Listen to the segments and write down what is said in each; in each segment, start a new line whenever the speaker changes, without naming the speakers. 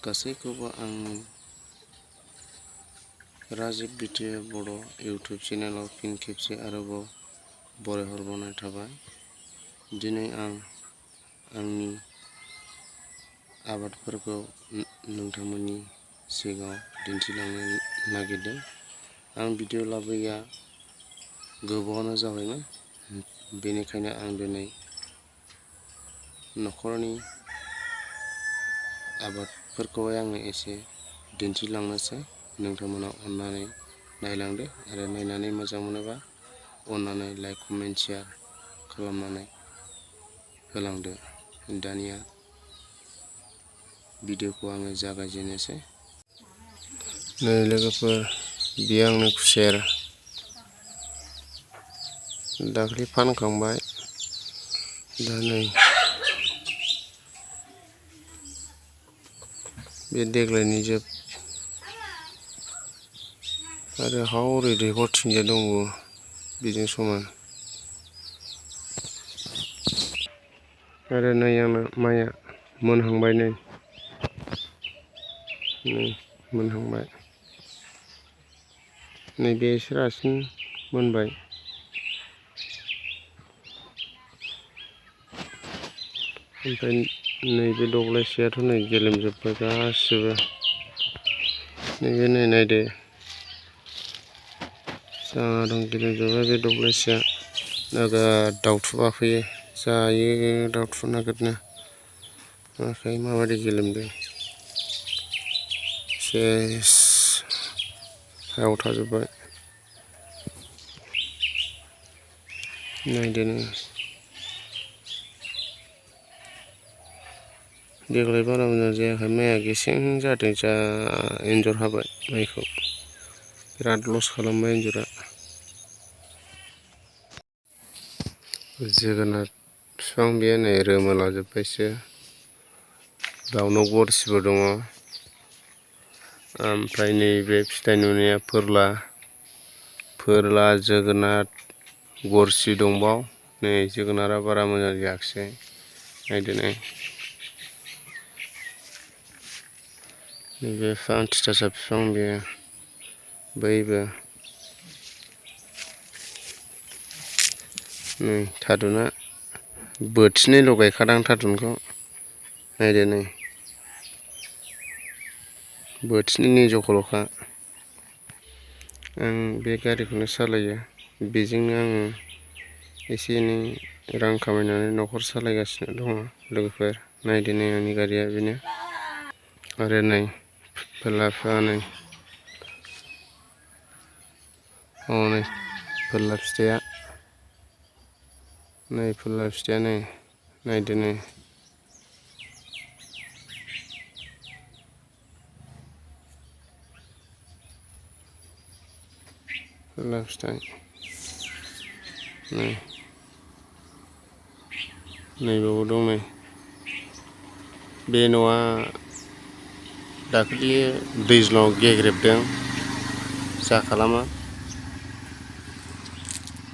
गासैखौबो आंनि राजिब बिटिए बड' इउटुब चेनेलाव फिन खेबसे आरोबाव बरायहरबावनाय थाबाय। दिनै आं आंनि आबादफोरखौ नोंथांमोननि सिगाङाव दिन्थिलांनो नागिरदों। आं भिडिअ लाबोयैया गोबावानो जाबायमोन, बेनिखायनो आं दिनै न'खरनि आबादफोरखौहाय आङो एसे दिन्थिलांनोसै। नोंथांमोना अननानै नायलांदो आरो नायनानै मोजां मोनोबा अननानै लाइक कमेन्ट शेयार खालामनानै होलांदो। दानिया भिडिअखौ आङो जागायजेननोसै। नै लोगोफोर, बेयो आंनि खुसेर। दाख्लै फानखांबाय, दा नै बे देग्लायनि जोब आरो हौरै दैखरथिंजाय दंबावो बेजों समान। आरो नै आंना माइआ मोनहांबाय, नै मोनहांबाय। नैबे एसे रासिन मोनबाय। ओमफ्राय नैबे दब्लायसेयाथ' नै गेलेमजोब्बाय गासिबो। नैबे नै नायदो, जा दं गेलेमजोब्बाय बे दब्लायसेया। नोगोद दाउथु बाफैयो, जायो दाउथु नोगोदनो। नुवाखै माबायदि गेलेमदों, सेस हायाव थाजोब्बाय। नायदो नों, देग्लाय बारा मोजां जायाखै, माइआ गेसें जादों। जा एन्जर हाबाय माइखौ, बिराद लस खालामबाय एन्जरा। जोगोनार बिफां बेयो नै रोमोलाजोब्बायसो, दाउनाव गरसिबो दङ। ओमफ्राय नैबे फिथाइ नुनाया फोरला, जोगोनार, गरसि दंबाव। नै जोगोनारा बारा मोजां जायाखिसै, नायदो नै। नैबे थिथासा बिफां बेयो, बैबो नै थादुना बोथिनैल' गायखादां थादुनखौ, नायदो नै बोथिनैनि जखल'खा। आं बे गारिखौनो सालायो, बेजोंनो आङो एसे एनै रां खामायनानै न'खर सालायगासिनो दङ लोगोफोर। नायदो नै आंनि गारिया बेनो। आरो नै फोरला बिफाङा नै, नै फोरला फिथाइया, नै फोरला फिथाइया नै, नायदो नै। फोरला फिथाइ नै, नैबावबो दं नै। बे न'आ दाखालि दैज्लाङाव गेग्रेबदों, जा खालामा।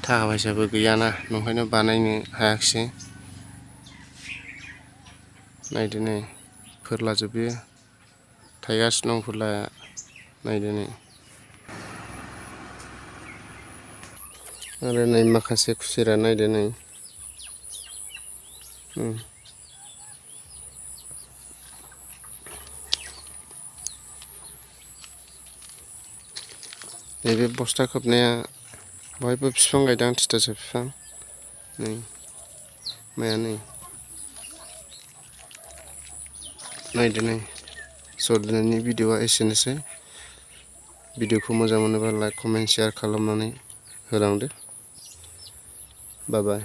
थाखा फैसाबो गैयाना, नंखायनो बानायनो हायाखिसै। नायदो नै फोरलाजोब बेयो, थायगासिनो दं फोरलाया, नायदो नै। आरो नै माखासे खुसेरा, नायदो नै। नैबे बस्था खोबनाया बहायबो बिफां गायदां, थिथासा बिफां। नै माइआ नै, नायदो नै। स' दिनैनि भिडिअआ एसेनोसै। भिडिअखौ मोजां मोनोबा लाइक कमेन्ट शेयार खालामनानै होलांदो। बाय बाय।